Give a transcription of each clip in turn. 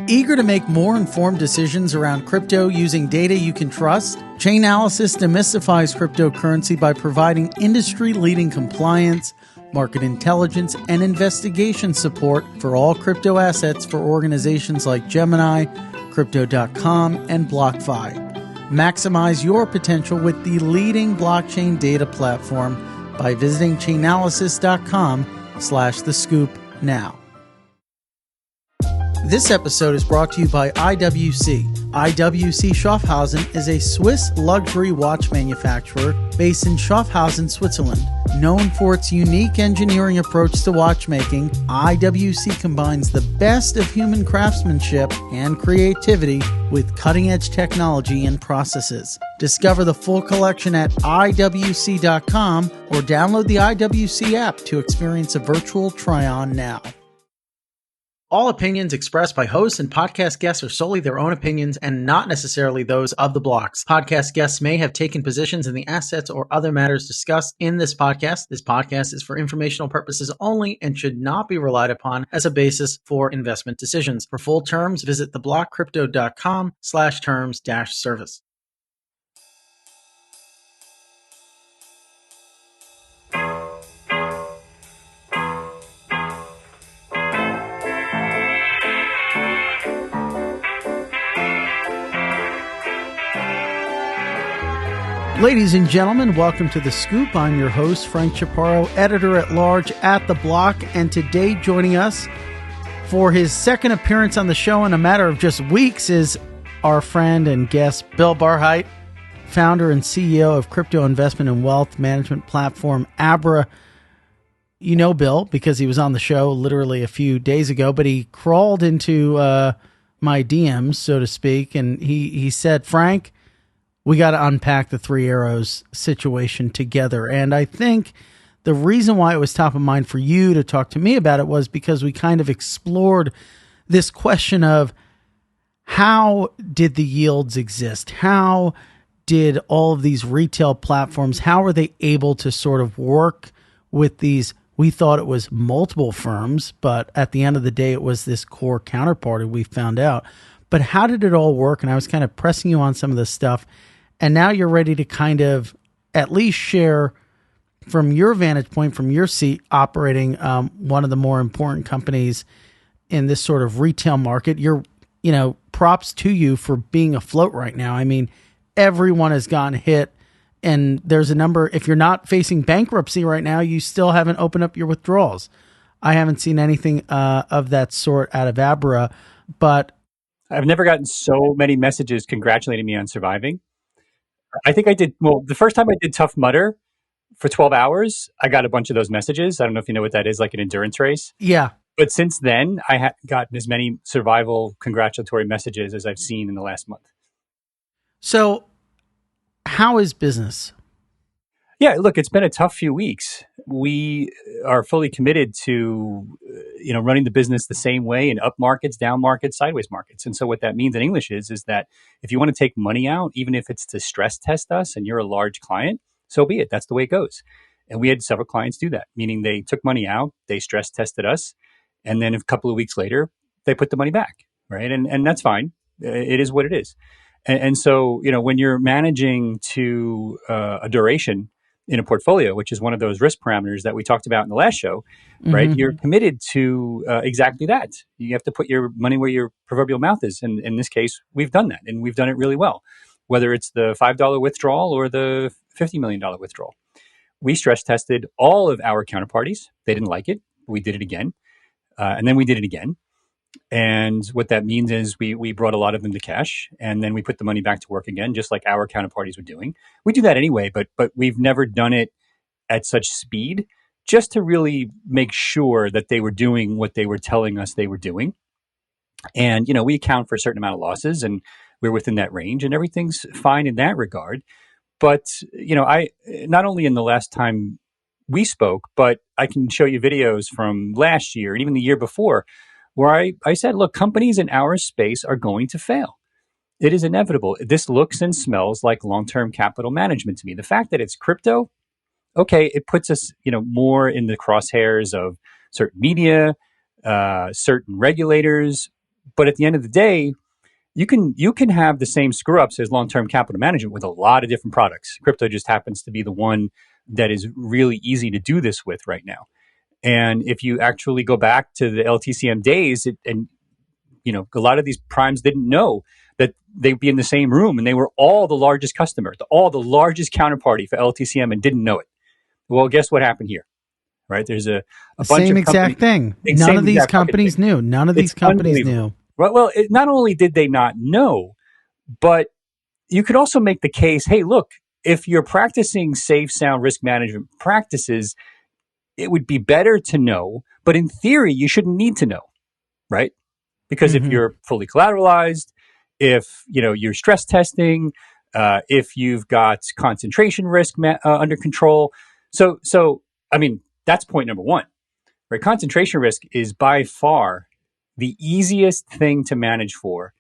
Eager to make more informed decisions around crypto using data you can trust? Chainalysis demystifies cryptocurrency by providing industry-leading compliance, market intelligence, and investigation support for all crypto assets for organizations like Gemini, Crypto.com, and BlockFi. Maximize your potential with the leading blockchain data platform by visiting chainalysis.com/thescoop now. This episode is brought to you by IWC. IWC Schaffhausen is a Swiss luxury watch manufacturer based in Schaffhausen, Switzerland. Known for its unique engineering approach to watchmaking, IWC combines the best of human craftsmanship and creativity with cutting-edge technology and processes. Discover the full collection at IWC.com or download the IWC app to experience a virtual try-on now. All opinions expressed by hosts and podcast guests are solely their own opinions and not necessarily those of the blocks. Podcast guests may have taken positions in the assets or other matters discussed in this podcast. This podcast is for informational purposes only and should not be relied upon as a basis for investment decisions. For full terms, visit theblockcrypto.com/terms-service. Ladies and gentlemen, welcome to The Scoop. I'm your host, Frank Chaparro, editor-at-large at The Block, and today joining us for his second appearance on the show in a matter of just weeks is our friend and guest, Bill Barhydt, founder and CEO of crypto investment and wealth management platform Abra. You know Bill because he was on the show literally a few days ago, but he crawled into my DMs, so to speak, and he said, Frank, we got to unpack the Three Arrows situation together. And I think the reason why it was top of mind for you to talk to me about it was because we kind of explored this question of how did the yields exist? How did all of these retail platforms, how were they able to sort of work with these, we thought it was multiple firms, but at the end of the day, it was this core counterparty we found out. But how did it all work? And I was kind of pressing you on some of this stuff. And now you're ready to kind of at least share from your vantage point, from your seat, operating one of the more important companies in this sort of retail market. Props to you for being afloat right now. I mean, everyone has gotten hit, and there's a number. If you're not facing bankruptcy right now, you still haven't opened up your withdrawals. I haven't seen anything of that sort out of Abra, but I've never gotten so many messages congratulating me on surviving. I think I did, the first time I did Tough Mudder for 12 hours, I got a bunch of those messages. I don't know if you know what that is, like an endurance race. Yeah. But since then, I haven't gotten as many survival congratulatory messages as I've seen in the last month. So how is business? Yeah, look, it's been a tough few weeks. We are fully committed to, running the business the same way in up markets, down markets, sideways markets. And so what that means in English is that if you want to take money out, even if it's to stress test us and you're a large client, so be it. That's the way it goes. And we had several clients do that, meaning they took money out, they stress tested us, and then a couple of weeks later, they put the money back, right? And that's fine. It is what it is. And so, when you're managing to a duration in a portfolio, which is one of those risk parameters that we talked about in the last show, right? Mm-hmm. You're committed to exactly that. You have to put your money where your proverbial mouth is. And in this case, we've done that, and we've done it really well, whether it's the $5 withdrawal or the $50 million withdrawal. We stress tested all of our counterparties. They didn't like it. We did it again. And then we did it again. And what that means is we brought a lot of them to cash, and then we put the money back to work again, just like our counterparties were doing. We do that anyway, but we've never done it at such speed, just to really make sure that they were doing what they were telling us they were doing. And, we account for a certain amount of losses, and we're within that range, and everything's fine in that regard. But, I not only in the last time we spoke, but I can show you videos from last year and even the year before, where I said, look, companies in our space are going to fail. It is inevitable. This looks and smells like long-term capital management to me. The fact that it's crypto, okay, it puts us, more in the crosshairs of certain media, certain regulators. But at the end of the day, you can have the same screw ups as long-term capital management with a lot of different products. Crypto just happens to be the one that is really easy to do this with right now. And if you actually go back to the LTCM days, a lot of these primes didn't know that they'd be in the same room, and they were all the largest customer, all the largest counterparty for LTCM, and didn't know it. Well, guess what happened here? Right? There's a bunch same of exact thing. None of these companies knew. None of these companies knew. Well, not only did they not know, but you could also make the case, hey, look, if you're practicing safe, sound risk management practices, it would be better to know, but in theory, you shouldn't need to know, right? Because if you're fully collateralized, if you're stress testing, if you've got concentration risk under control, so I mean that's point number one, right? Concentration risk is by far the easiest thing to manage for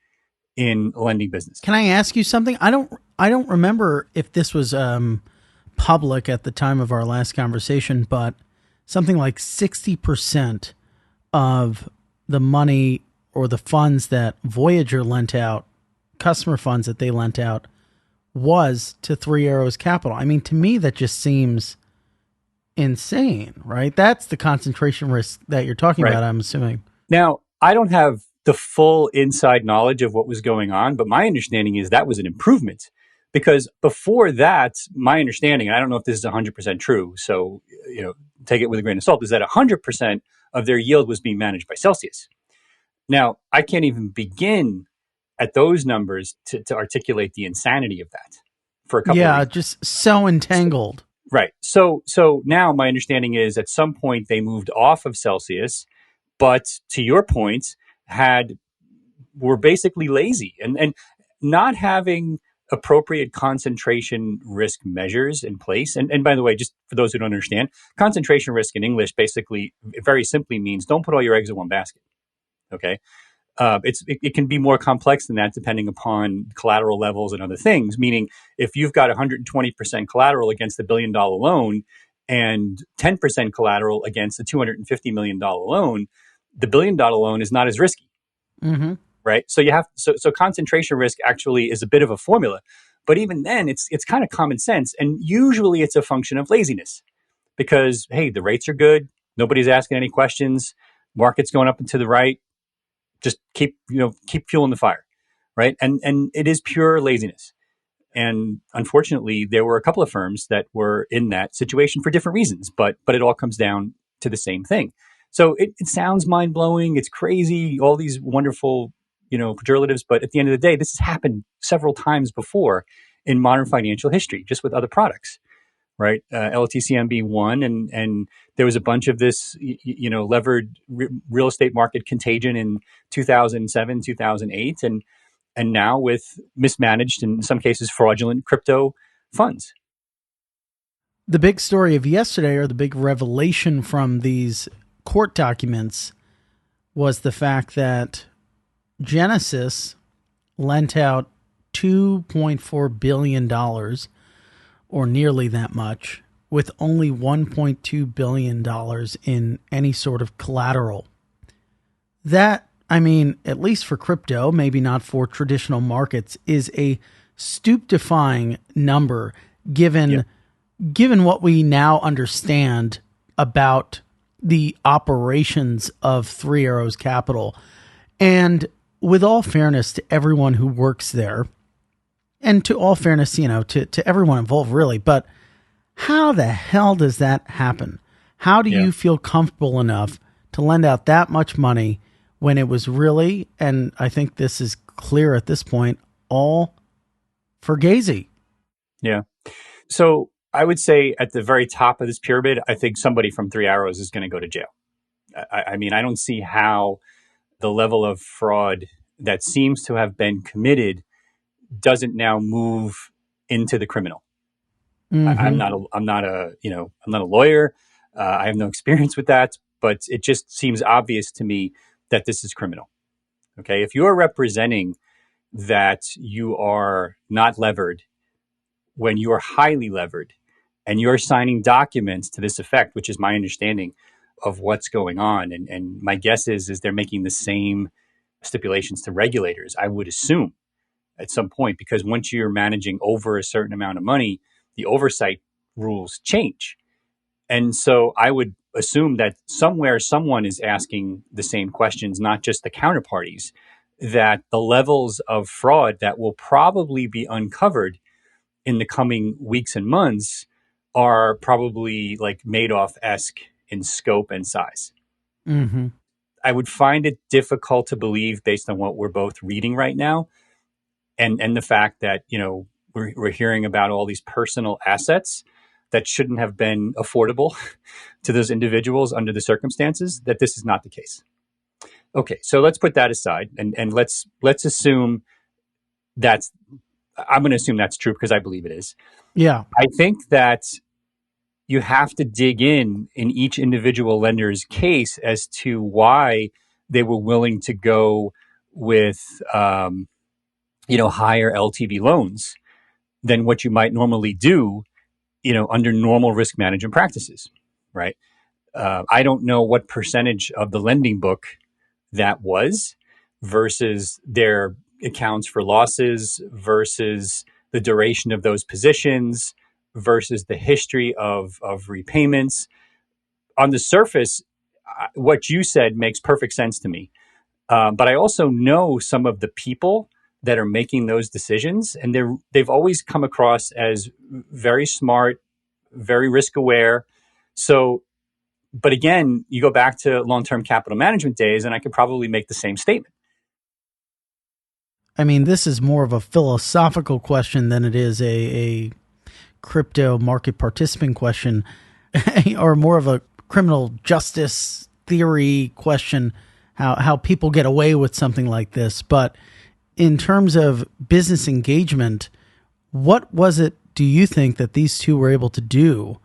in lending business. Can I ask you something? I don't remember if this was public at the time of our last conversation, but something like 60% of the money or the funds that Voyager lent out, customer funds that they lent out, was to Three Arrows Capital. I mean, to me, that just seems insane, right? That's the concentration risk that you're talking about, I'm assuming. Now, I don't have the full inside knowledge of what was going on, but my understanding is that was an improvement. Because before that, my understanding, and I don't know if this is 100% true, so take it with a grain of salt, is that 100% of their yield was being managed by Celsius. Now, I can't even begin at those numbers to articulate the insanity of that for a couple of reasons. Just so entangled. Right. So now my understanding is at some point they moved off of Celsius, but to your point, were basically lazy and not having appropriate concentration risk measures in place. And by the way, just for those who don't understand, concentration risk in English basically very simply means don't put all your eggs in one basket. Okay. It can be more complex than that depending upon collateral levels and other things, meaning if you've got 120% collateral against a $1 billion loan and 10% collateral against a $250 million loan, the $1 billion loan is not as risky. Mm-hmm. Right. So so concentration risk actually is a bit of a formula, but even then it's kind of common sense. And usually it's a function of laziness because, hey, the rates are good. Nobody's asking any questions. Market's going up and to the right. Just keep fueling the fire. Right. And it is pure laziness. And unfortunately, there were a couple of firms that were in that situation for different reasons, but it all comes down to the same thing. So it sounds mind blowing. It's crazy. All these wonderful superlatives, but at the end of the day, this has happened several times before in modern financial history, just with other products, right? LTCM being one, and there was a bunch of this, levered real estate market contagion in 2007, 2008, and now with mismanaged, in some cases, fraudulent crypto funds. The big story of yesterday, or the big revelation from these court documents, was the fact that Genesis lent out $2.4 billion, or nearly that much, with only $1.2 billion in any sort of collateral. That, I mean, at least for crypto, maybe not for traditional markets, is a stupefying number given what we now understand about the operations of Three Arrows Capital. And with all fairness to everyone who works there, and to all fairness, to everyone involved, really, but how the hell does that happen? How do you feel comfortable enough to lend out that much money when it was really, and I think this is clear at this point, all fugazi? Yeah. So I would say at the very top of this pyramid, I think somebody from Three Arrows is going to go to jail. I mean, I don't see how the level of fraud that seems to have been committed doesn't now move into the criminal. Mm-hmm. I'm not a lawyer. I have no experience with that, but it just seems obvious to me that this is criminal. Okay. If you are representing that you are not levered when you are highly levered and you're signing documents to this effect, which is my understanding of what's going on. And my guess is they're making the same stipulations to regulators, I would assume, at some point, because once you're managing over a certain amount of money, the oversight rules change. And so I would assume that somewhere someone is asking the same questions, not just the counterparties, that the levels of fraud that will probably be uncovered in the coming weeks and months are probably like Madoff-esque in scope and size. Mm-hmm. I would find it difficult to believe, based on what we're both reading right now, and the fact that, we're hearing about all these personal assets that shouldn't have been affordable to those individuals under the circumstances, that this is not the case. Okay, so let's put that aside, and let's assume that's, I'm going to assume that's true because I believe it is. Yeah. I think that you have to dig in each individual lender's case as to why they were willing to go with, higher LTV loans than what you might normally do, under normal risk management practices, right? I don't know what percentage of the lending book that was versus their accounts for losses versus the duration of those positions versus the history of repayments. On the surface, what you said makes perfect sense to me. But I also know some of the people that are making those decisions, and they've always come across as very smart, very risk aware. So, but again, you go back to long-term capital management days, and I could probably make the same statement. I mean, this is more of a philosophical question than it is a crypto market participant question, or more of a criminal justice theory question, how people get away with something like this. But in terms of business engagement, what was it, do you think, that these two were able to do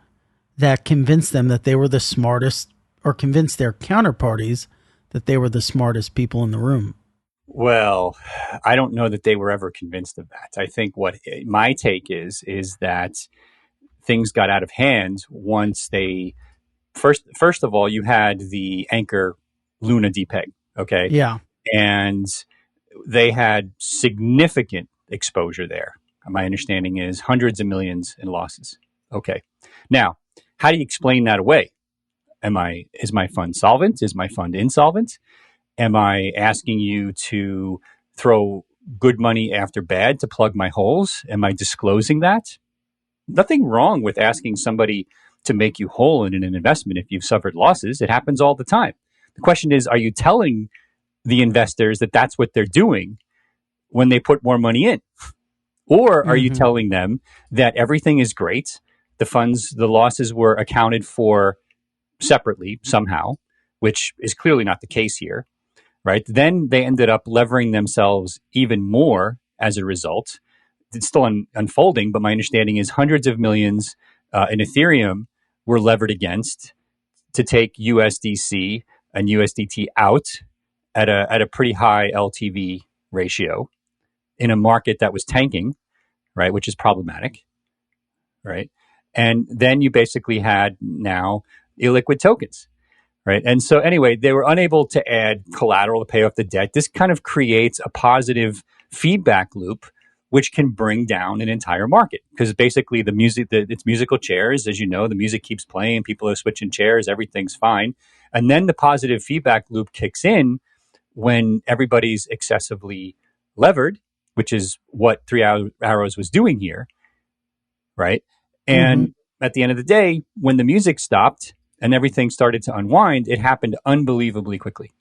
that convinced them that they were the smartest, or convinced their counterparties that they were the smartest people in the room? Well, I don't know that they were ever convinced of that. I think what my take is that things got out of hand once they first of all, you had the anchor Luna depeg, okay? Yeah. And they had significant exposure there. My understanding is hundreds of millions in losses. Okay. Now, how do you explain that away? Is my fund solvent? Is my fund insolvent? Am I asking you to throw good money after bad to plug my holes? Am I disclosing that? Nothing wrong with asking somebody to make you whole in an investment if you've suffered losses. It happens all the time. The question is, are you telling the investors that that's what they're doing when they put more money in? Or are you telling them that everything is great, the losses were accounted for separately somehow, which is clearly not the case here, right? Then they ended up levering themselves even more as a result. It's still unfolding, but my understanding is hundreds of millions in Ethereum were levered against to take USDC and USDT out at a pretty high LTV ratio in a market that was tanking, right, which is problematic, right? And then you basically had now illiquid tokens, right? And so anyway, they were unable to add collateral to pay off the debt. This kind of creates a positive feedback loop, which can bring down an entire market, because basically it's musical chairs. As you know, the music keeps playing, people are switching chairs, everything's fine. And then the positive feedback loop kicks in when everybody's excessively levered, which is what Three Arrows was doing here, right? And at the end of the day, when the music stopped and everything started to unwind, it happened unbelievably quickly.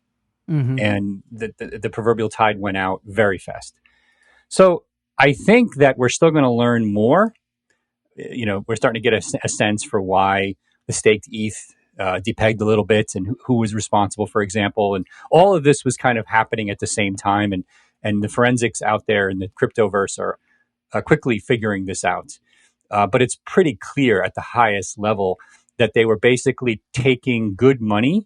And the proverbial tide went out very fast. So I think that we're still going to learn more. We're starting to get a sense for why the staked ETH depegged a little bit, and who was responsible, for example. And all of this was kind of happening at the same time. And the forensics out there in the cryptoverse are quickly figuring this out. But it's pretty clear at the highest level that they were basically taking good money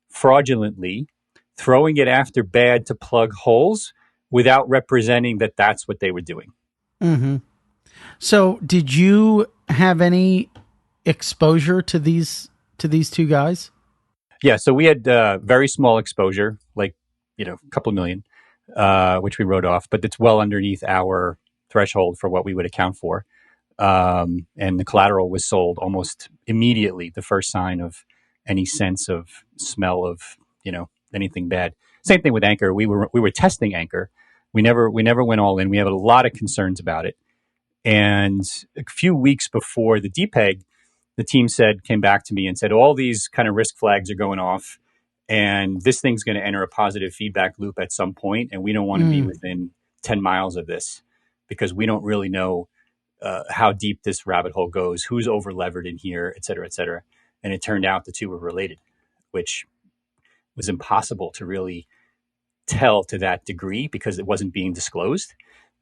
fraudulently, throwing it after bad to plug holes without representing that that's what they were doing. So did you have any exposure to these two guys? Yeah, so we had very small exposure, like, a couple of million. which we wrote off, but it's well underneath our threshold for what we would account for. And the collateral was sold almost immediately, the first sign of any sense of smell of, anything bad. Same thing with Anchor. We were testing Anchor. We never went all in. We have a lot of concerns about it. And a few weeks before the DPEG, the team came back to me and said, all these kind of risk flags are going off, and this thing's going to enter a positive feedback loop at some point, and we don't want to be within 10 miles of this because we don't really know how deep this rabbit hole goes, who's over levered in here, et cetera, et cetera. And it turned out the two were related, which was impossible to really tell to that degree because it wasn't being disclosed.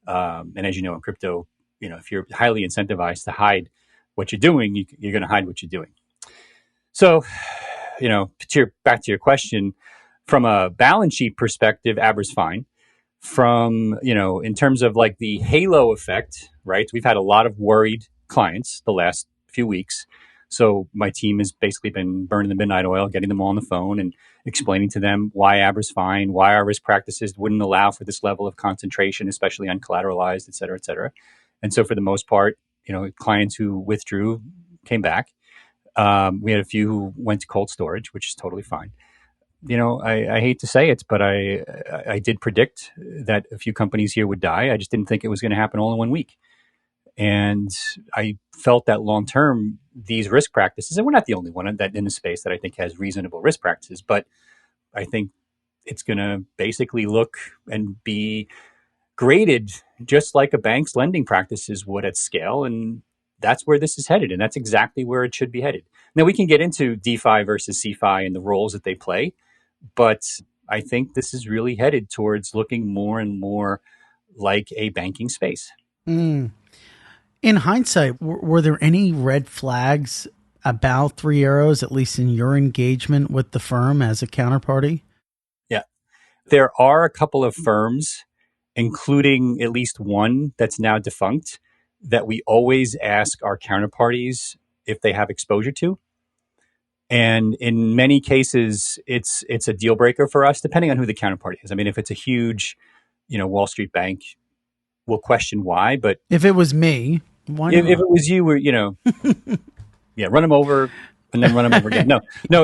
And as you know, in crypto, if you're highly incentivized to hide what you're doing, you're going to hide what you're doing. So, back to your question, from a balance sheet perspective, Abra's fine. From, in terms of like the halo effect, right? We've had a lot of worried clients the last few weeks. So my team has basically been burning the midnight oil, getting them all on the phone and explaining to them why Abra's fine, why our risk practices wouldn't allow for this level of concentration, especially uncollateralized, et cetera, et cetera. And so for the most part, clients who withdrew came back. We had a few who went to cold storage, which is totally fine. I hate to say it, but I did predict that a few companies here would die. I just didn't think it was going to happen all in 1 week. And I felt that long term, these risk practices, and we're not the only one that in the space that I think has reasonable risk practices, but I think it's going to basically look and be graded just like a bank's lending practices would at scale. And that's where this is headed. And that's exactly where it should be headed. Now, we can get into DeFi versus CeFi and the roles that they play, but I think this is really headed towards looking more and more like a banking space. In hindsight, were there any red flags about Three Arrows, at least in your engagement with the firm as a counterparty? Yeah. There are a couple of firms, including at least one that's now defunct, that we always ask our counterparties if they have exposure to. And in many cases, it's a deal breaker for us, depending on who the counterparty is. I mean, if it's a huge, Wall Street bank, we'll question why. But if it was me, why not? If it was you, run them over and then run them over again. No,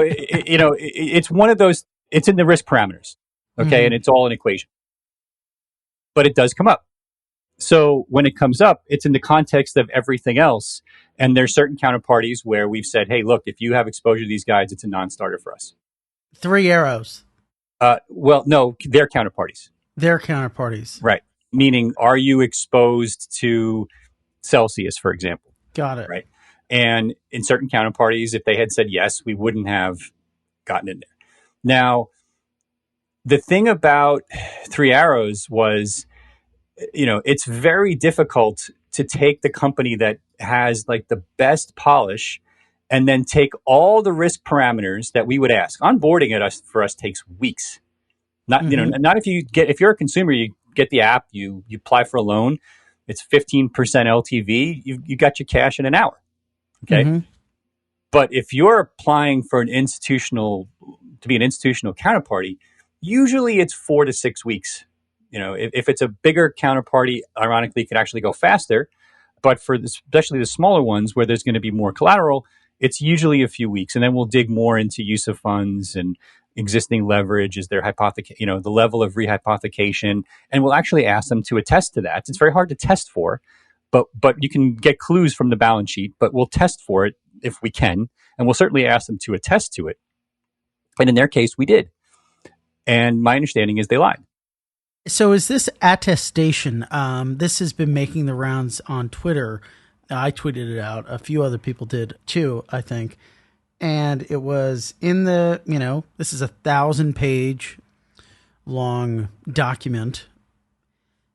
it's one of those. It's in the risk parameters, okay, and it's all an equation. But it does come up. So when it comes up, it's in the context of everything else. And there's certain counterparties where we've said, hey, look, if you have exposure to these guys, it's a non-starter for us. Three Arrows. Well, no, they're counterparties. They're counterparties. Right. Meaning, are you exposed to Celsius, for example? Got it. Right. And in certain counterparties, if they had said yes, we wouldn't have gotten in there. Now, the thing about Three Arrows was, it's very difficult to take the company that has like the best polish and then take all the risk parameters that we would ask. Onboarding for us takes weeks. Not, not if you're a consumer, you get the app, you apply for a loan, it's 15% LTV, you got your cash in an hour. Okay. But if you're applying for to be an institutional counterparty, usually it's 4 to 6 weeks. If it's a bigger counterparty, ironically, it could actually go faster. But for especially the smaller ones where there's going to be more collateral, it's usually a few weeks. And then we'll dig more into use of funds and existing leverage. Is there the level of rehypothecation? And we'll actually ask them to attest to that. It's very hard to test for, but you can get clues from the balance sheet, but we'll test for it if we can. And we'll certainly ask them to attest to it. And in their case, we did. And my understanding is they lied. So is this attestation, this has been making the rounds on Twitter. I tweeted it out. A few other people did too, I think. And it was in the, this is a 1,000-page long document.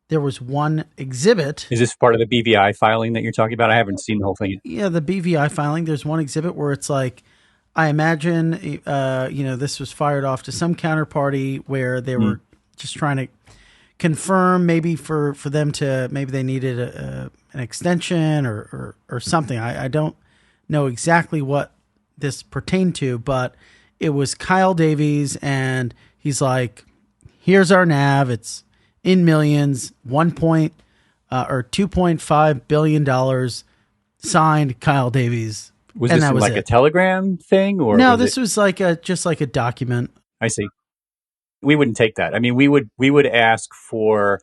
There was one exhibit. Is this part of the BVI filing that you're talking about? I haven't seen the whole thing yet. Yeah, the BVI filing. There's one exhibit where it's like, I imagine, this was fired off to some counterparty where they were just trying to confirm maybe for them to, maybe they needed an extension or something. I don't know exactly what this pertained to, but it was Kyle Davies and he's like, here's our NAV. It's in millions, 2.5 billion dollars, signed Kyle Davies. Was and this that was like it. a Telegram thing, or No, was this it? was just like a document. I see. We wouldn't take that. I mean, we would ask for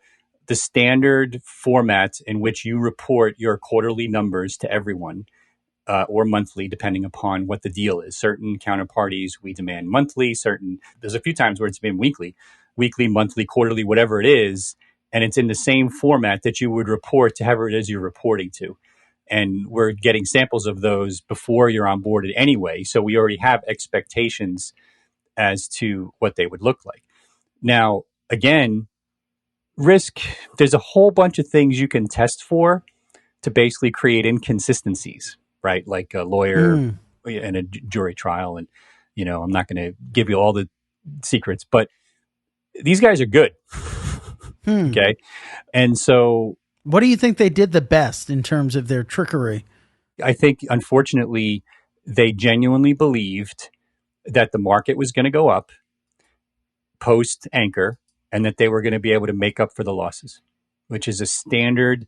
the standard format in which you report your quarterly numbers to everyone, or monthly, depending upon what the deal is. Certain counterparties we demand monthly. There's a few times where it's been weekly, monthly, quarterly, whatever it is, and it's in the same format that you would report to whoever it is you're reporting to. And we're getting samples of those before you're onboarded anyway, so we already have expectations as to what they would look like. Now, again, risk, there's a whole bunch of things you can test for to basically create inconsistencies, right? Like a lawyer in a jury trial. And, I'm not going to give you all the secrets, but these guys are good. Okay. And so, what do you think they did the best in terms of their trickery? I think, unfortunately, they genuinely believed that the market was going to go up post anchor and that they were going to be able to make up for the losses, which is a standard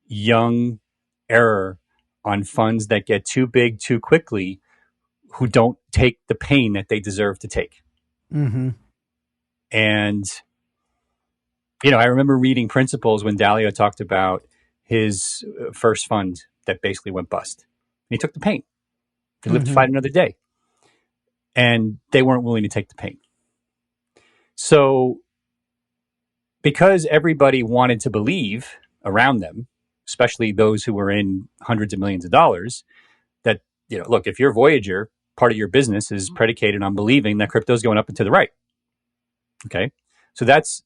young error on funds that get too big too quickly, who don't take the pain that they deserve to take. Mm-hmm. And, I remember reading Principles when Dalio talked about his first fund that basically went bust. And he took the pain. He lived to fight another day. And they weren't willing to take the pain. So, because everybody wanted to believe around them, especially those who were in hundreds of millions of dollars, that, look, if you're Voyager, part of your business is predicated on believing that crypto is going up and to the right. Okay. So that's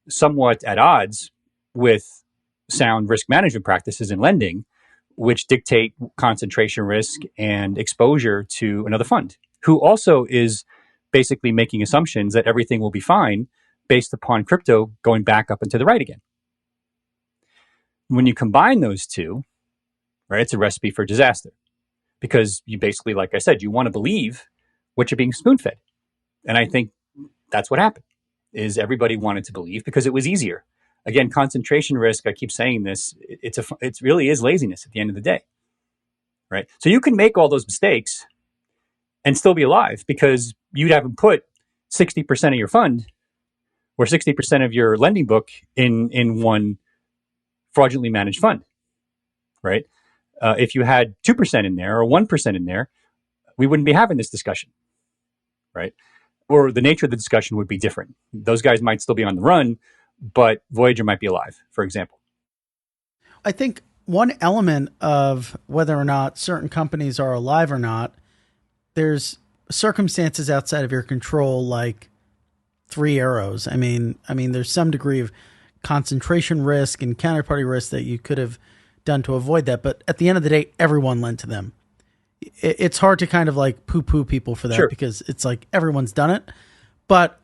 somewhat at odds with sound risk management practices in lending, which dictate concentration risk and exposure to another fund, who also is basically making assumptions that everything will be fine based upon crypto going back up and to the right again. When you combine those two, right, it's a recipe for disaster, because you basically, like I said, you want to believe what you're being spoon-fed. And I think that's what happened, is everybody wanted to believe because it was easier. Again, concentration risk, I keep saying this, it really is laziness at the end of the day, right? So you can make all those mistakes and still be alive because you haven't put 60% of your fund or 60% of your lending book in one fraudulently managed fund, right? If you had 2% in there or 1% in there, we wouldn't be having this discussion, right? Or the nature of the discussion would be different. Those guys might still be on the run, but Voyager might be alive, for example. I think one element of whether or not certain companies are alive or not, there's circumstances outside of your control, like Three Arrows. I mean, there's some degree of concentration risk and counterparty risk that you could have done to avoid that. But at the end of the day, everyone lent to them. It's hard to kind of like poo-poo people for that, sure, because it's like everyone's done it. But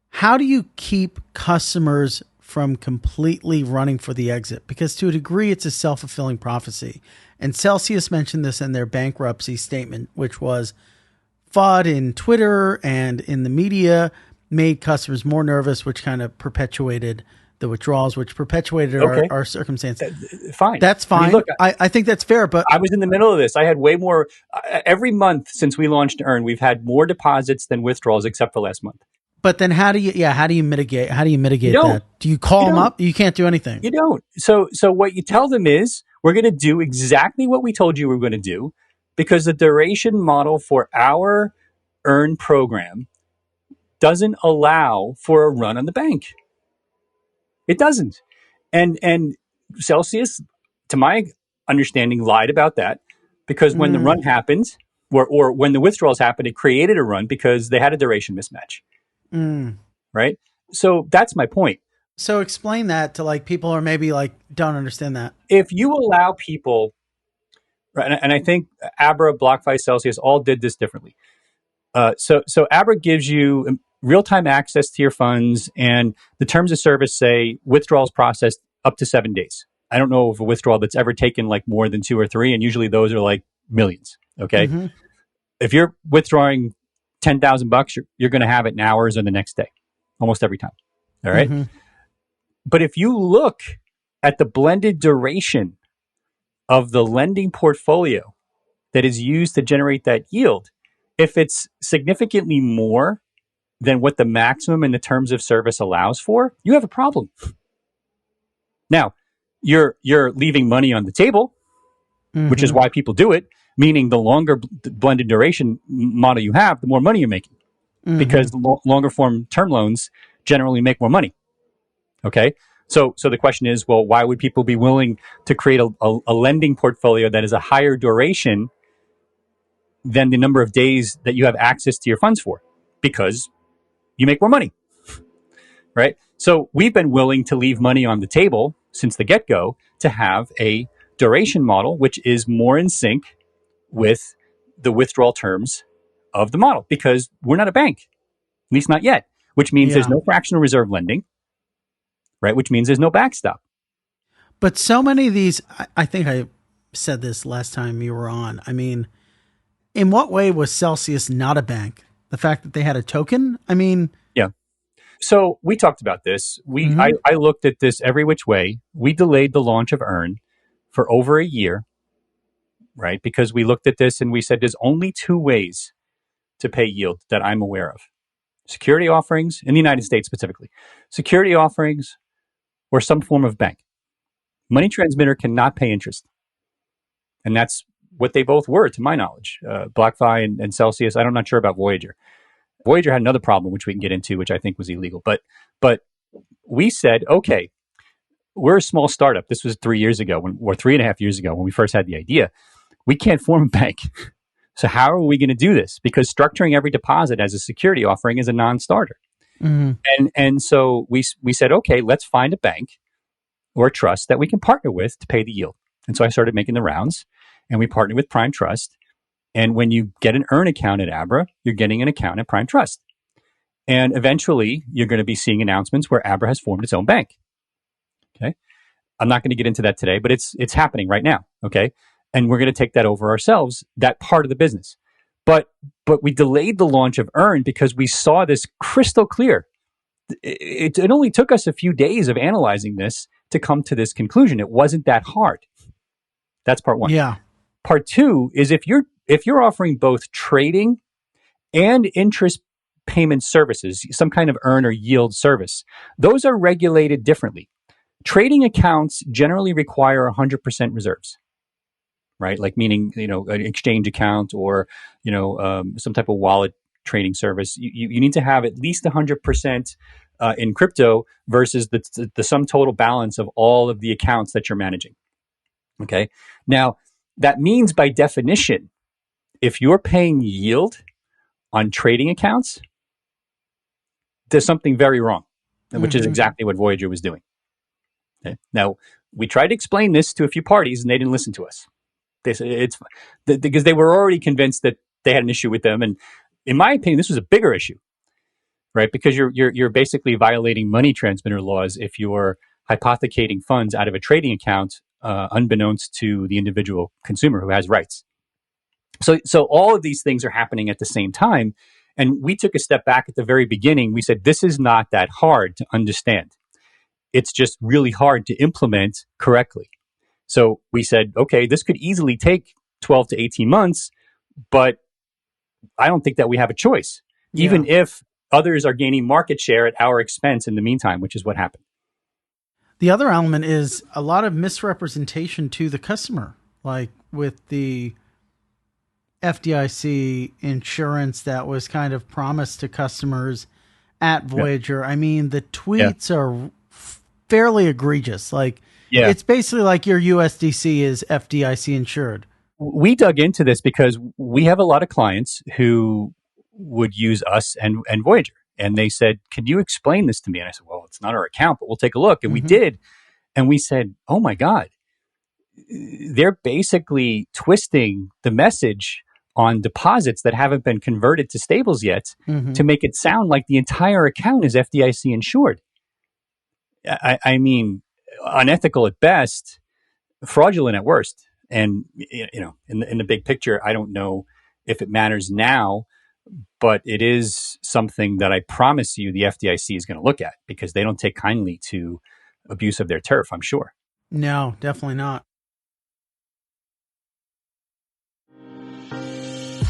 how do you keep customers from completely running for the exit? Because to a degree, it's a self-fulfilling prophecy. And Celsius mentioned this in their bankruptcy statement, which was FUD in Twitter and in the media made customers more nervous, which kind of perpetuated the withdrawals, which perpetuated our circumstance. Fine. That's fine. I mean, look, I think that's fair, but I was in the middle of this. I had way more. Every month since we launched Earn, we've had more deposits than withdrawals, except for last month. But then how do you mitigate that? Do you call them up? You can't do anything. You don't. So what you tell them is, we're going to do exactly what we told you we were going to do, because the duration model for our Earn program doesn't allow for a run on the bank. It doesn't. And Celsius, to my understanding, lied about that, because when the run happened, or when the withdrawals happened, it created a run because they had a duration mismatch. Right? So that's my point. So explain that to like people who are maybe like don't understand that. If you allow people, right, and I think Abra, BlockFi, Celsius all did this differently. So Abra gives you real-time access to your funds, and the terms of service say withdrawals processed up to 7 days. I don't know of a withdrawal that's ever taken like more than 2 or 3, and usually those are like millions. Okay, if you're withdrawing $10,000, you're going to have it in hours or the next day, almost every time. All right. But if you look at the blended duration of the lending portfolio that is used to generate that yield, if it's significantly more than what the maximum in the terms of service allows for, you have a problem. Now, you're leaving money on the table, which is why people do it, meaning the longer blended duration model you have, the more money you're making, because longer form term loans generally make more money. Okay? So the question is, well, why would people be willing to create a lending portfolio that is a higher duration than the number of days that you have access to your funds for? Because you make more money, right? So we've been willing to leave money on the table since the get-go to have a duration model, which is more in sync with the withdrawal terms of the model, because we're not a bank, at least not yet, which means there's no fractional reserve lending, right? Which means there's no backstop. But so many of these, I think I said this last time you were on. I mean, in what way was Celsius not a bank? The fact that they had a token? I mean... Yeah. So we talked about this. I looked at this every which way. We delayed the launch of Earn for over a year, right? Because we looked at this and we said there's only two ways to pay yield that I'm aware of. Security offerings, in the United States specifically. Security offerings or some form of bank. Money transmitter cannot pay interest. And that's what they both were, to my knowledge. BlockFi and Celsius. I'm not sure about Voyager. Voyager had another problem, which we can get into, which I think was illegal. But we said, okay, we're a small startup. This was 3 years ago, or 3.5 years ago, when we first had the idea. We can't form a bank. So how are we going to do this? Because structuring every deposit as a security offering is a non-starter. And so we said, okay, let's find a bank or a trust that we can partner with to pay the yield. And so I started making the rounds, and we partnered with Prime Trust. And when you get an Earn account at Abra, you're getting an account at Prime Trust. And eventually, you're going to be seeing announcements where Abra has formed its own bank. Okay, I'm not going to get into that today, but it's happening right now. Okay, and we're going to take that over ourselves, that part of the business. But we delayed the launch of Earn because we saw this crystal clear. It only took us a few days of analyzing this to come to this conclusion. It wasn't that hard. That's part one. Yeah. Part two is if you're offering both trading and interest payment services, some kind of earn or yield service, those are regulated differently. Trading accounts generally require 100% reserves, right? Like meaning, an exchange account or, some type of wallet trading service. You need to have at least 100% in crypto versus the sum total balance of all of the accounts that you're managing. Okay. Now, that means by definition, if you're paying yield on trading accounts, there's something very wrong, which is exactly what Voyager was doing. Okay. Now, we tried to explain this to a few parties, and they didn't listen to us. They said because they were already convinced that they had an issue with them. And in my opinion, this was a bigger issue, right? Because you're basically violating money transmitter laws if you're hypothecating funds out of a trading account, unbeknownst to the individual consumer who has rights. So all of these things are happening at the same time. And we took a step back at the very beginning. We said, this is not that hard to understand. It's just really hard to implement correctly. So we said, okay, this could easily take 12 to 18 months, but I don't think that we have a choice, even if others are gaining market share at our expense in the meantime, which is what happened. The other element is a lot of misrepresentation to the customer, like with the FDIC insurance that was kind of promised to customers at Voyager. Yeah. I mean, the tweets are fairly egregious. Like, it's basically like your USDC is FDIC insured. We dug into this because we have a lot of clients who would use us and Voyager. And they said, can you explain this to me? And I said, well, it's not our account, but we'll take a look. And we did. And we said, oh my God, they're basically twisting the message on deposits that haven't been converted to stables yet to make it sound like the entire account is FDIC insured. I mean, unethical at best, fraudulent at worst. And, in the big picture, I don't know if it matters now, but it is something that I promise you the FDIC is going to look at because they don't take kindly to abuse of their turf, I'm sure. No, definitely not.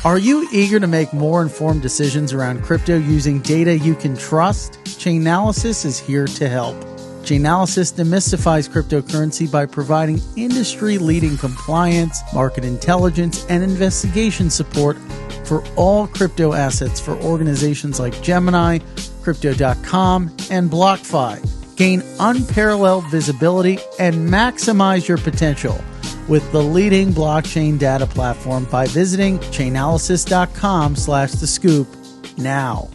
Are you eager to make more informed decisions around crypto using data you can trust? Chainalysis is here to help. Chainalysis demystifies cryptocurrency by providing industry-leading compliance, market intelligence, and investigation support for all crypto assets for organizations like Gemini, Crypto.com, and BlockFi. Gain unparalleled visibility and maximize your potential with the leading blockchain data platform by visiting chainalysis.com/thescoop now.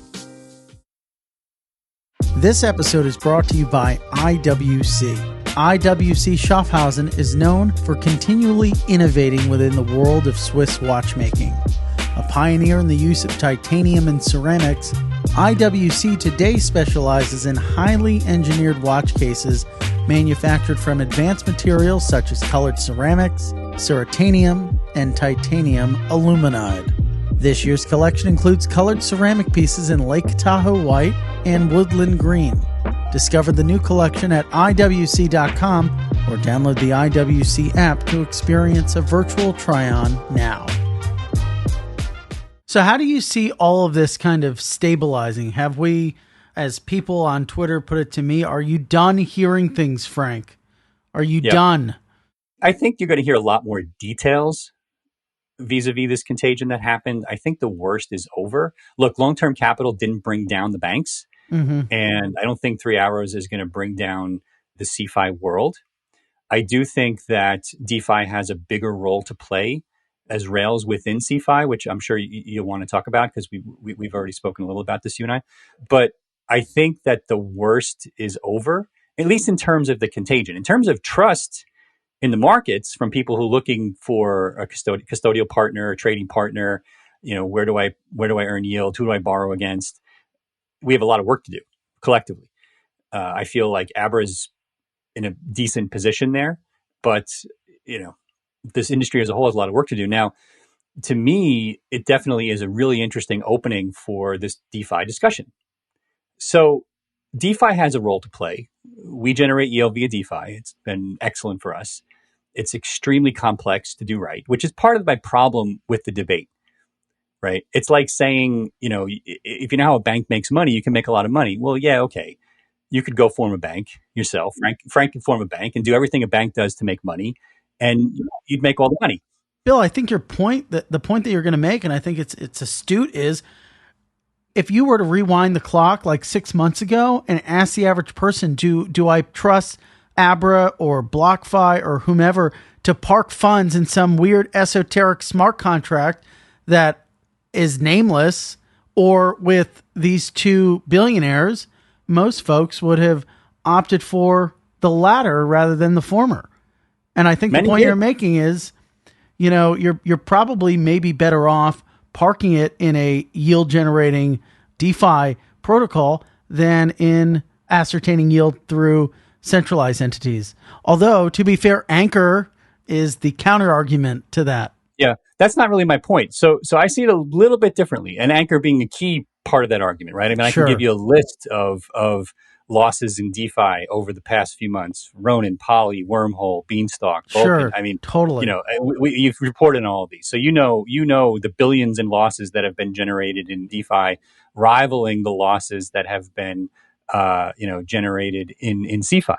This episode is brought to you by IWC. IWC Schaffhausen is known for continually innovating within the world of Swiss watchmaking. A pioneer in the use of titanium and ceramics, IWC today specializes in highly engineered watch cases manufactured from advanced materials such as colored ceramics, ceratanium, and titanium aluminide. This year's collection includes colored ceramic pieces in Lake Tahoe white and woodland green. Discover the new collection at IWC.com or download the IWC app to experience a virtual try-on now. So how do you see all of this kind of stabilizing? Have we, as people on Twitter put it to me, are you done hearing things, Frank? Are you done? I think you're going to hear a lot more details vis-a-vis this contagion that happened. I think the worst is over. Look, long-term capital didn't bring down the banks. And I don't think 3 Arrows is going to bring down the CeFi world. I do think that DeFi has a bigger role to play as rails within CeFi, which I'm sure you'll want to talk about because we've already spoken a little about this, you and I. But I think that the worst is over, at least in terms of the contagion. In terms of trust in the markets from people who are looking for a custodial partner, a trading partner, where do I earn yield? Who do I borrow against? We have a lot of work to do collectively. I feel like Abra's in a decent position there, but this industry as a whole has a lot of work to do. Now, to me, it definitely is a really interesting opening for this DeFi discussion. So DeFi has a role to play. We generate yield via DeFi. It's been excellent for us. It's extremely complex to do right, which is part of my problem with the debate, right? It's like saying, if you know how a bank makes money, you can make a lot of money. Well, yeah, okay. You could go form a bank yourself. Frank can form a bank and do everything a bank does to make money, and you'd make all the money. Bill, I think your point, the point that you're going to make, and I think it's astute, is if you were to rewind the clock like 6 months ago and ask the average person, do I trust Abra or BlockFi or whomever to park funds in some weird esoteric smart contract that is nameless or with these two billionaires, most folks would have opted for the latter rather than the former. And I think the point you're making is, you're probably maybe better off parking it in a yield generating DeFi protocol than in ascertaining yield through centralized entities. Although, to be fair, Anchor is the counter argument to that. Yeah, that's not really my point. So I see it a little bit differently, and Anchor being a key part of that argument, right? I mean, I can give you a list of losses in DeFi over the past few months: Ronin, Poly, Wormhole, Beanstalk, Vulcan. Sure, I mean, totally. You've reported on all of these, so you know the billions in losses that have been generated in DeFi, rivaling the losses that have been generated in CeFi.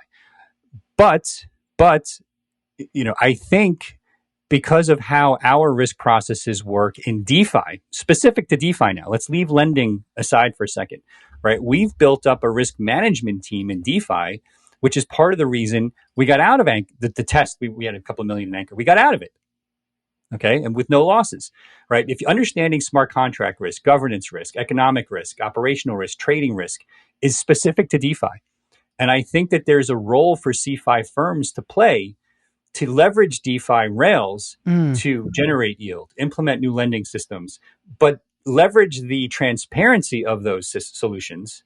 But I think because of how our risk processes work in DeFi, specific to DeFi now, let's leave lending aside for a second, right? We've built up a risk management team in DeFi, which is part of the reason we got out of Anchor, the test. We had a couple of million in Anchor. We got out of it, okay? And with no losses, right? If you're understanding smart contract risk, governance risk, economic risk, operational risk, trading risk is specific to DeFi. And I think that there's a role for CeFi firms to play to leverage DeFi rails to generate yield, implement new lending systems, but leverage the transparency of those solutions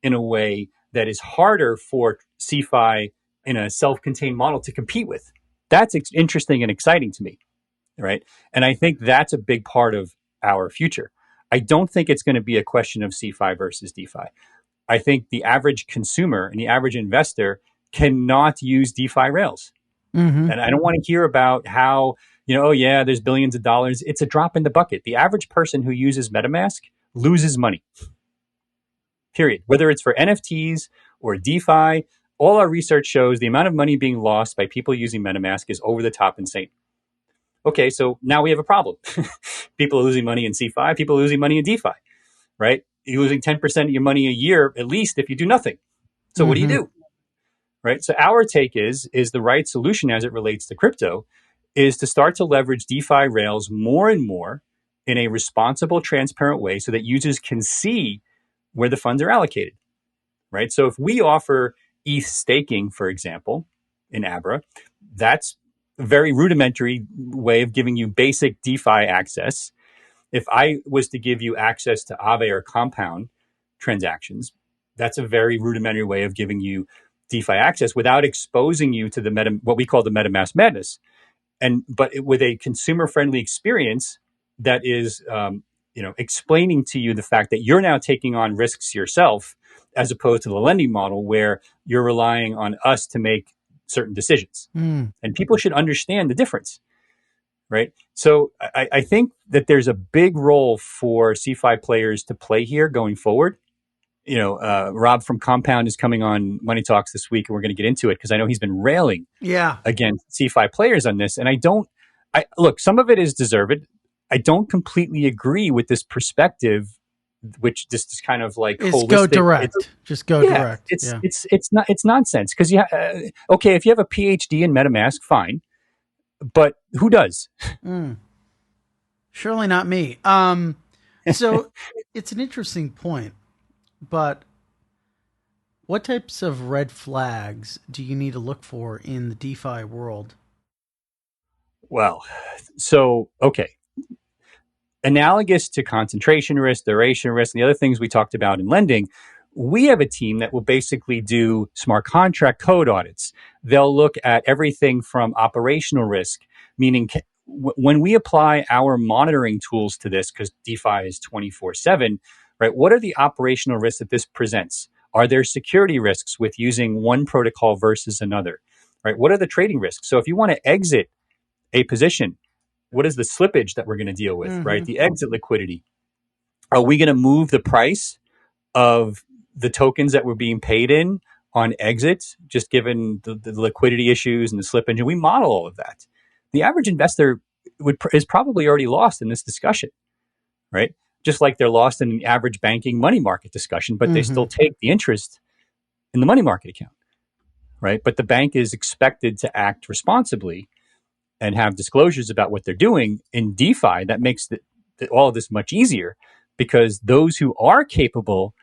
in a way that is harder for CeFi in a self-contained model to compete with. That's interesting and exciting to me, right? And I think that's a big part of our future. I don't think it's going to be a question of CeFi versus DeFi. I think the average consumer and the average investor cannot use DeFi rails. Mm-hmm. And I don't want to hear about how, oh yeah, there's billions of dollars. It's a drop in the bucket. The average person who uses MetaMask loses money. Period. Whether it's for NFTs or DeFi, all our research shows the amount of money being lost by people using MetaMask is over the top insane. Okay, so now we have a problem. People are losing money in CeFi, people are losing money in DeFi, right? You're losing 10% of your money a year, at least, if you do nothing. So what do you do? Right? So our take is the right solution as it relates to crypto is to start to leverage DeFi rails more and more in a responsible, transparent way so that users can see where the funds are allocated, right? So if we offer ETH staking, for example, in Abra, that's a very rudimentary way of giving you basic DeFi access. If I was to give you access to Aave or Compound transactions, that's a very rudimentary way of giving you DeFi access without exposing you to what we call the MetaMask madness, but with a consumer-friendly experience that is, explaining to you the fact that you're now taking on risks yourself, as opposed to the lending model where you're relying on us to make certain decisions. And people should understand the difference, right? So I think that there's a big role for CeFi players to play here going forward. Rob from Compound is coming on Money Talks this week, and we're going to get into it because I know he's been railing against CeFi players on this. And look, some of it is deserved. I don't completely agree with this perspective, which just is kind of like holistic. Go direct. Just go direct. It's nonsense because okay, if you have a PhD in MetaMask, fine, but who does? Surely not me. So it's an interesting point. But what types of red flags do you need to look for in the DeFi world? Well, so, okay. Analogous to concentration risk, duration risk, and the other things we talked about in lending, we have a team that will basically do smart contract code audits. They'll look at everything from operational risk, meaning when we apply our monitoring tools to this, because DeFi is 24/7, right? What are the operational risks that this presents? Are there security risks with using one protocol versus another, right? What are the trading risks? So if you want to exit a position, what is the slippage that we're going to deal with, right? The exit liquidity. Are we going to move the price of the tokens that we're being paid in on exit, just given the liquidity issues and the slippage? And we model all of that. The average investor is probably already lost in this discussion, right? Just like they're lost in the average banking money market discussion, but they still take the interest in the money market account, right? But the bank is expected to act responsibly and have disclosures about what they're doing. In DeFi, that makes all of this much easier because those who are capable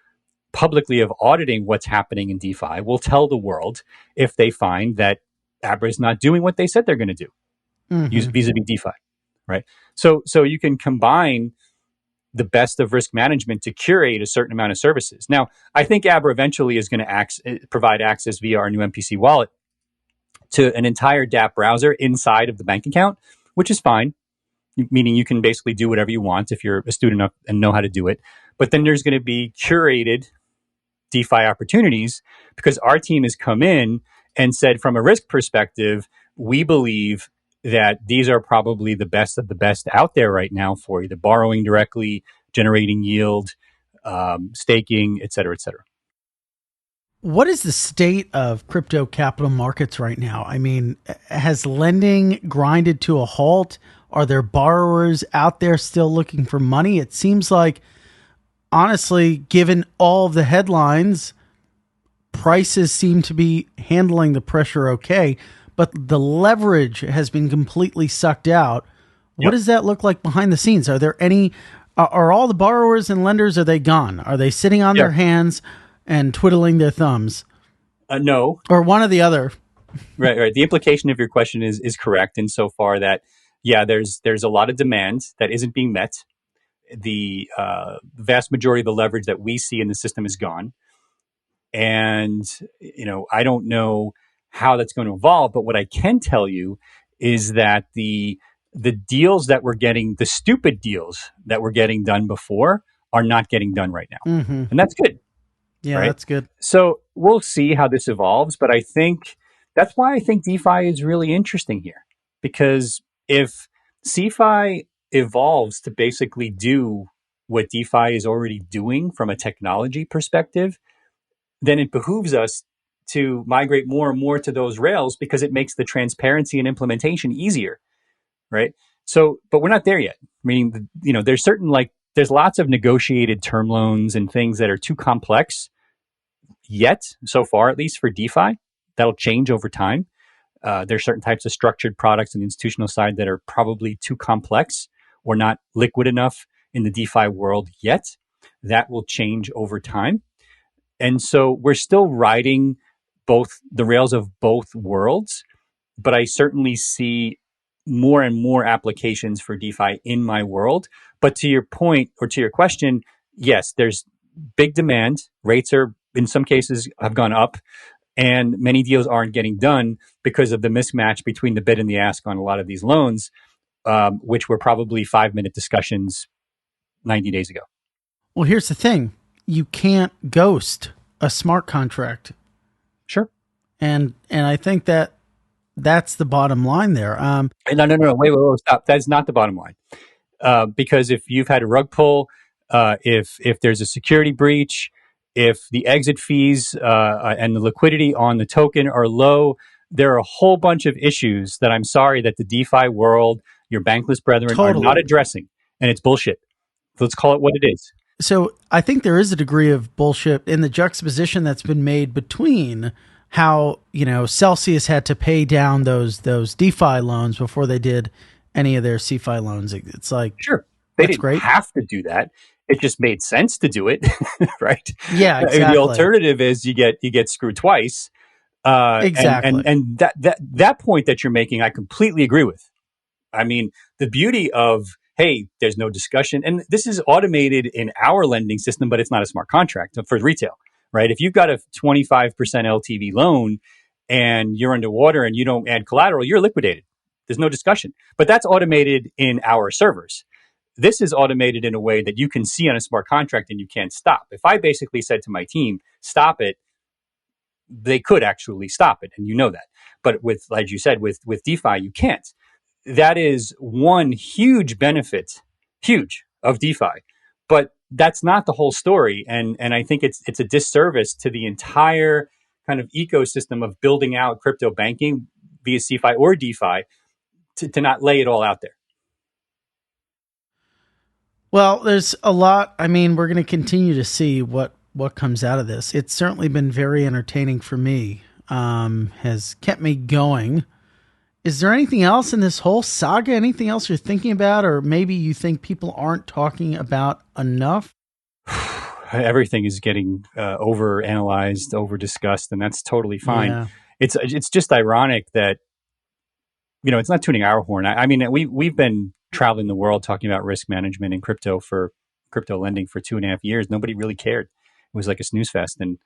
publicly of auditing what's happening in DeFi will tell the world if they find that Abra is not doing what they said they're going to do, vis-a-vis DeFi, right? So you can combine the best of risk management to curate a certain amount of services. Now, I think Abra eventually is going to provide access via our new MPC wallet to an entire dApp browser inside of the bank account, which is fine, meaning you can basically do whatever you want if you're a student enough and know how to do it. But then there's going to be curated DeFi opportunities because our team has come in and said from a risk perspective, we believe that these are probably the best of the best out there right now for either borrowing directly, generating yield, staking, et cetera, et cetera. What is the state of crypto capital markets right now? I mean, has lending grinded to a halt? Are there borrowers out there still looking for money? It seems like, honestly, given all of the headlines, prices seem to be handling the pressure okay, but the leverage has been completely sucked out. What does that look like behind the scenes? Are there any, are all the borrowers and lenders, are they gone? Are they sitting on their hands and twiddling their thumbs? No. Or one or the other. Right. The implication of your question is correct insofar that, there's a lot of demand that isn't being met. The vast majority of the leverage that we see in the system is gone. And, I don't know how that's going to evolve, but what I can tell you is that the deals that we're getting, the stupid deals that were getting done before are not getting done right now. And that's good. Yeah, right? that's good. So we'll see how this evolves, but I think that's why I think DeFi is really interesting here. Because if CeFi evolves to basically do what DeFi is already doing from a technology perspective, then it behooves us to migrate more and more to those rails because it makes the transparency and implementation easier, right? So, but we're not there yet. Meaning, there's lots of negotiated term loans and things that are too complex yet, so far, at least for DeFi. That'll change over time. There's certain types of structured products on the institutional side that are probably too complex or not liquid enough in the DeFi world yet. That will change over time. And so we're still riding both the rails of both worlds, but I certainly see more and more applications for DeFi in my world. But to your point or to your question, yes, there's big demand. Rates are, in some cases, have gone up, and many deals aren't getting done because of the mismatch between the bid and the ask on a lot of these loans, which were probably 5-minute discussions 90 days ago. Well, here's the thing. You can't ghost a smart contract. Sure. And I think that's the bottom line there. No. Wait, stop. That's not the bottom line. Because if you've had a rug pull, if there's a security breach, if the exit fees and the liquidity on the token are low, there are a whole bunch of issues that I'm sorry that the DeFi world, your bankless brethren, are not addressing. And it's bullshit. Let's call it what it is. So I think there is a degree of bullshit in the juxtaposition that's been made between how, Celsius had to pay down those DeFi loans before they did any of their CeFi loans. It's like, sure, they didn't have to do that. It just made sense to do it, right? Yeah, exactly. The alternative is you get screwed twice. Exactly. And that point that you're making, I completely agree with. I mean, the beauty of, hey, there's no discussion. And this is automated in our lending system, but it's not a smart contract for retail, right? If you've got a 25% LTV loan and you're underwater and you don't add collateral, you're liquidated. There's no discussion. But that's automated in our servers. This is automated in a way that you can see on a smart contract and you can't stop. If I basically said to my team, stop it, they could actually stop it. And you know that. But with, like you said, with DeFi, you can't. That is one huge benefit, of DeFi. But that's not the whole story. And I think it's a disservice to the entire kind of ecosystem of building out crypto banking via CeFi or DeFi to not lay it all out there. Well, there's a lot. I mean, we're going to continue to see what comes out of this. It's certainly been very entertaining for me, has kept me going. Is there anything else in this whole saga? Anything else you're thinking about, or maybe you think people aren't talking about enough? Everything is getting over-analyzed, over-discussed, and that's totally fine. Yeah. It's just ironic that, it's not tuning our horn. I mean, we've been traveling the world talking about risk management and crypto lending for 2.5 years. Nobody really cared. It was like a snooze fest. And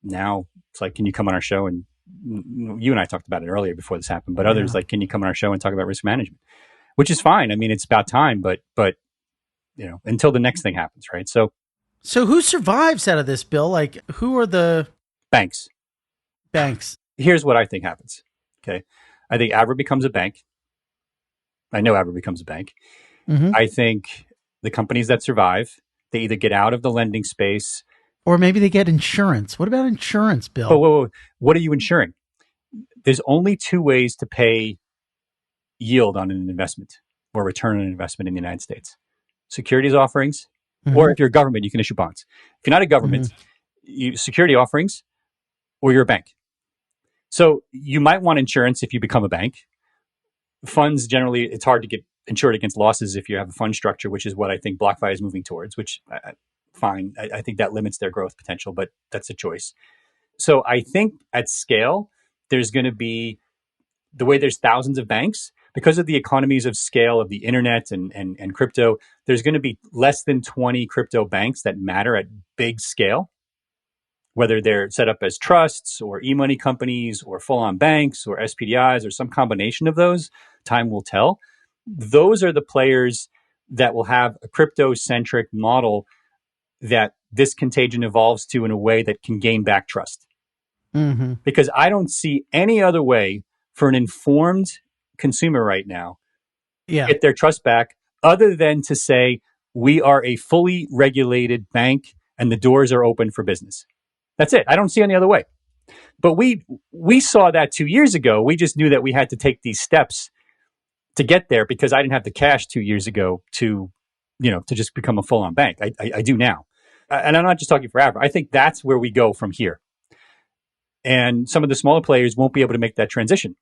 now it's like, can you come on our show? And you and I talked about it earlier before this happened, but others like, can you come on our show and talk about risk management? Which is fine. I mean, it's about time, but until the next thing happens, right? So who survives out of this, Bill? Like, who are the banks? Here's what I think happens. Okay. I think Abra becomes a bank. I know Abra becomes a bank. Mm-hmm. I think the companies that survive, they either get out of the lending space, or maybe they get insurance. What about insurance, Bill? Whoa. What are you insuring? There's only 2 ways to pay yield on an investment or return on an investment in the United States. Securities offerings, or if you're a government, you can issue bonds. If you're not a government, security offerings, or you're a bank. So you might want insurance if you become a bank. Funds, generally, it's hard to get insured against losses if you have a fund structure, which is what I think BlockFi is moving towards, which fine. I think that limits their growth potential, but that's a choice. So I think at scale, there's going to be, the way there's thousands of banks, because of the economies of scale of the internet and crypto, there's going to be less than 20 crypto banks that matter at big scale, whether they're set up as trusts or e-money companies or full-on banks or SPDIs or some combination of those. Time will tell. Those are the players that will have a crypto-centric model that this contagion evolves to in a way that can gain back trust. Mm-hmm. Because I don't see any other way for an informed consumer right now to get their trust back other than to say, we are a fully regulated bank and the doors are open for business. That's it. I don't see any other way. But we saw that 2 years ago. We just knew that we had to take these steps to get there because I didn't have the cash 2 years ago to just become a full-on bank. I do now. And I'm not just talking for Abra. I think that's where we go from here. And some of the smaller players won't be able to make that transition.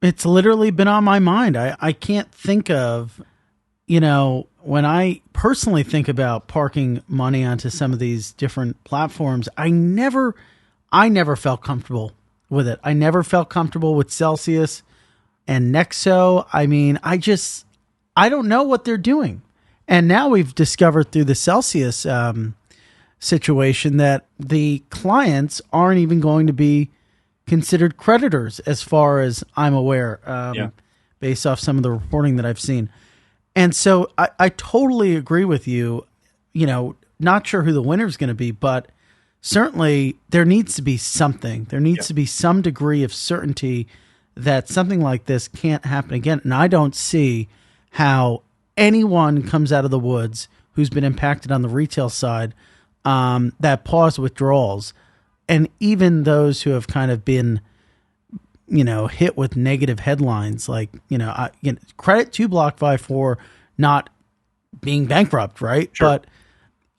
It's literally been on my mind. I can't think of, when I personally think about parking money onto some of these different platforms, I never felt comfortable with it. I never felt comfortable with Celsius and Nexo. I mean, I don't know what they're doing. And now we've discovered through the Celsius situation that the clients aren't even going to be considered creditors as far as I'm aware, based off some of the reporting that I've seen. And so I totally agree with you, not sure who the winner is going to be, but certainly there needs to be something. There needs to be some degree of certainty that something like this can't happen again. And I don't see how anyone comes out of the woods who's been impacted on the retail side that paused withdrawals. And even those who have kind of been, hit with negative headlines, like, credit to BlockFi for not being bankrupt, right? Sure. But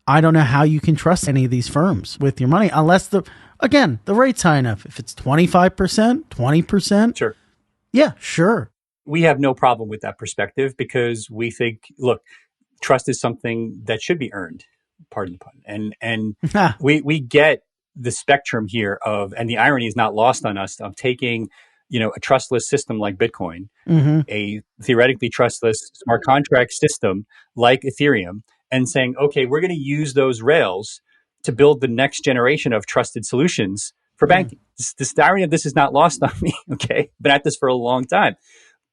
I don't know how you can trust any of these firms with your money unless the rate's high enough. If it's 25%, 20%. Sure. Yeah, sure. We have no problem with that perspective because we think, look, trust is something that should be earned, pardon the pun. And we get the spectrum here of, and the irony is not lost on us, of taking, a trustless system like Bitcoin, a theoretically trustless smart contract system like Ethereum, and saying, okay, we're going to use those rails to build the next generation of trusted solutions for banking. The irony of this is not lost on me. Okay. Been at this for a long time.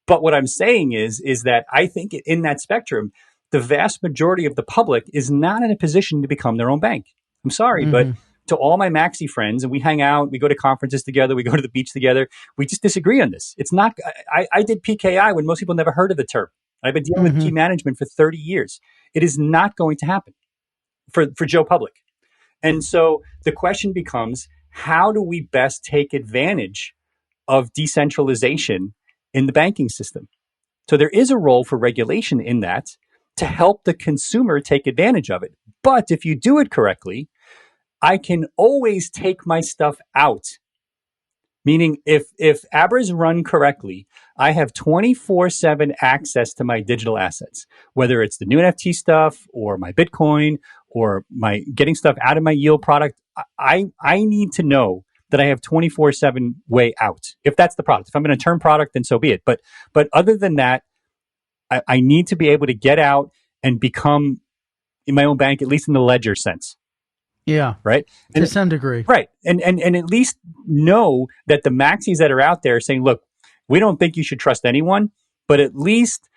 But what I'm saying is that I think in that spectrum, the vast majority of the public is not in a position to become their own bank. I'm sorry, but to all my Maxi friends, and we hang out, we go to conferences together, we go to the beach together, we just disagree on this. It's not, I did PKI when most people never heard of the term. I've been dealing with key management for 30 years. It is not going to happen for Joe Public. And so the question becomes, how do we best take advantage of decentralization in the banking system? So there is a role for regulation in that to help the consumer take advantage of it. But if you do it correctly, I can always take my stuff out. Meaning if Abra is run correctly, I have 24/7 access to my digital assets, whether it's the new NFT stuff or my Bitcoin or my getting stuff out of my yield product. I need to know that I have 24/7 way out. If that's the product, if I'm going to turn product, then so be it. But other than that, I need to be able to get out and become in my own bank, at least in the ledger sense. Yeah. Right. To some degree. Right. And at least know that the maxis that are out there saying, look, we don't think you should trust anyone, but at least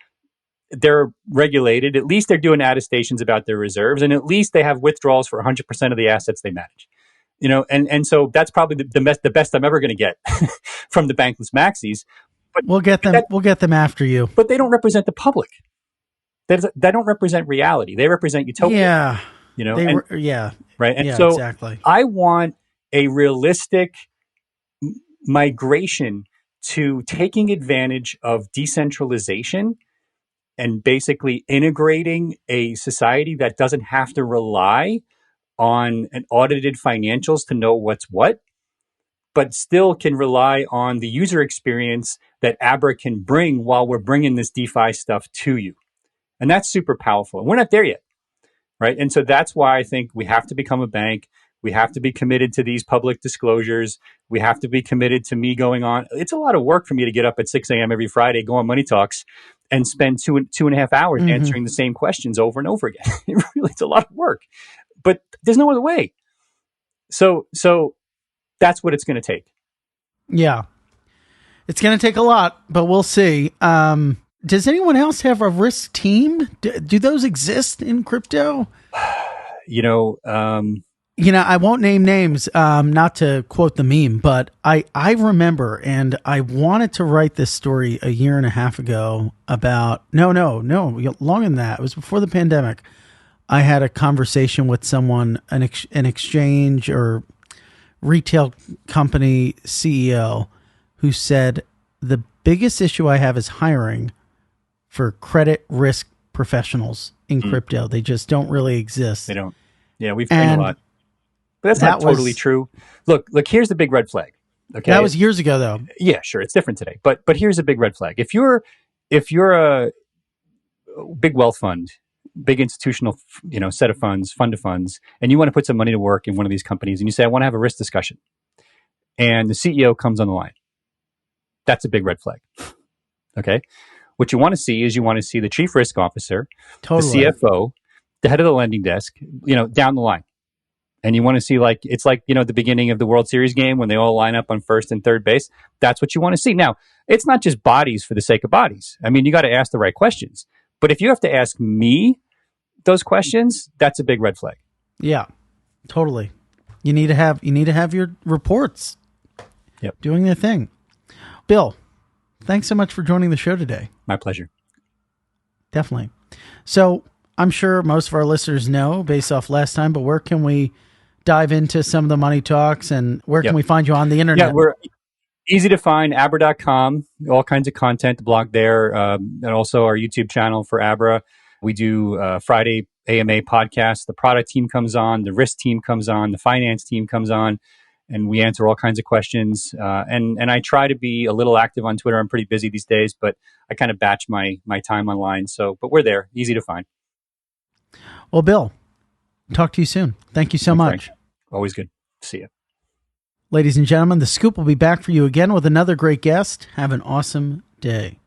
they're regulated. At least they're doing attestations about their reserves. And at least they have withdrawals for 100% of the assets they manage. And so that's probably the best I'm ever going to get from the bankless maxis. But we'll get them after you. But they don't represent the public. They don't represent reality. They represent utopia. Yeah. Right. And yeah, so exactly. I want a realistic migration to taking advantage of decentralization and basically integrating a society that doesn't have to rely on an audited financials to know what's what, but still can rely on the user experience that Abra can bring while we're bringing this DeFi stuff to you. And that's super powerful. And we're not there yet. Right. And so that's why I think we have to become a bank. We have to be committed to these public disclosures. We have to be committed to me going on. It's a lot of work for me to get up at 6 a.m. every Friday, go on Money Talks, and spend two and a half hours answering the same questions over and over again. It's a lot of work, but there's no other way. So that's what it's going to take. Yeah. It's going to take a lot, but we'll see. Does anyone else have a risk team? Do those exist in crypto? I won't name names, not to quote the meme, but I remember, and I wanted to write this story a year and a half ago about, no, longer than that. It was before the pandemic. I had a conversation with someone, an exchange or retail company CEO, who said, the biggest issue I have is hiring for credit risk professionals in crypto. They just don't really exist. They don't. Yeah, we've trained a lot. But that's not totally true. Look, here's the big red flag. Okay. That was years ago though. Yeah, sure. It's different today. But here's a big red flag. If you're a big wealth fund, big institutional, set of funds, fund of funds, and you want to put some money to work in one of these companies and you say, I want to have a risk discussion. And the CEO comes on the line. That's a big red flag. Okay. What you want to see is the chief risk officer, totally, the CFO, the head of the lending desk, down the line. And you want to see it's like the beginning of the World Series game when they all line up on first and third base. That's what you want to see. Now, it's not just bodies for the sake of bodies. I mean, you got to ask the right questions. But if you have to ask me those questions, that's a big red flag. Yeah, totally. You need to have your reports. Yep. Doing their thing. Bill, thanks so much for joining the show today. My pleasure. Definitely. So I'm sure most of our listeners know based off last time, but where can we dive into some of the money talks and where can we find you on the internet? Yeah, we're easy to find, abra.com, all kinds of content, the blog there, and also our YouTube channel for Abra. We do Friday AMA podcasts. The product team comes on, the risk team comes on, the finance team comes on, and we answer all kinds of questions. And I try to be a little active on Twitter. I'm pretty busy these days, but I kind of batch my time online. But we're there, easy to find. Well, Bill, talk to you soon. Thank you so much. Frank. Always good. See you. Ladies and gentlemen, The Scoop will be back for you again with another great guest. Have an awesome day.